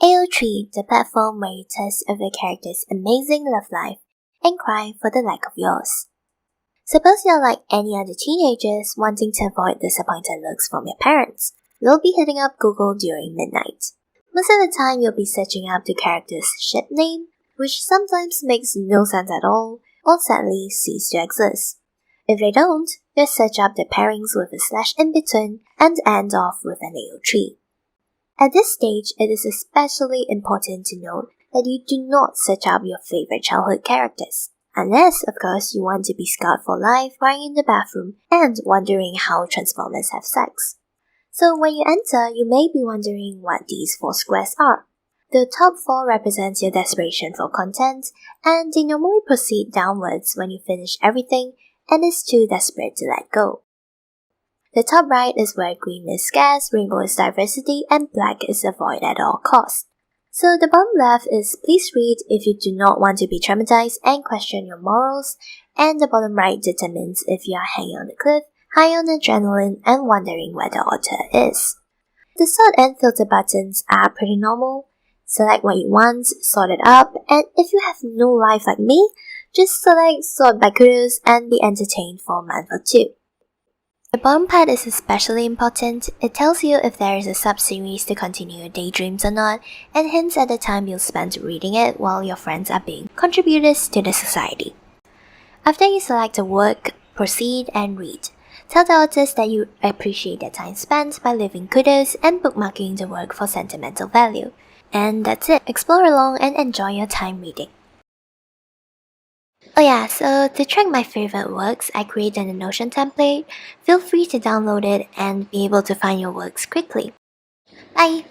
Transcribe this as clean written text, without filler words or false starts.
AO3, the platform where you test if a character's amazing love life and cry for the lack of yours. Suppose you're like any other teenagers wanting to avoid disappointed looks from your parents. You'll be hitting up Google during midnight. Most of the time you'll be searching up the character's ship name, which sometimes makes no sense at all, or sadly cease to exist. If they don't, you'll search up the pairings with a slash in between and end off with an AO3. At this stage, it is especially important to note that you do not search up your favorite childhood characters. Unless, of course, you want to be scarred for life crying in the bathroom and wondering how Transformers have sex. So when you enter, you may be wondering what these 4 squares are. The top 4 represents your desperation for content, and they normally proceed downwards when you finish everything and is too desperate to let go. The top right is where green is scarce, rainbow is diversity, and black is avoid at all costs. So the bottom left is please read if you do not want to be traumatized and question your morals, and the bottom right determines if you are hanging on the cliff, high on adrenaline, and wondering where the author is. The sort and filter buttons are pretty normal. Select what you want, sort it up, and if you have no life like me, just select sort by Kudos and be entertained for a month or 2. The bottom part is especially important. It tells you if there is a sub-series to continue your daydreams or not, and hints at the time you'll spend reading it while your friends are being contributors to the society. After you select a work, proceed and read. Tell the authors that you appreciate their time spent by leaving kudos and bookmarking the work for sentimental value. And that's it. Explore along and enjoy your time reading. Oh yeah, so to track my favorite works I created a Notion template. Feel free to download it and be able to find your works quickly. Bye!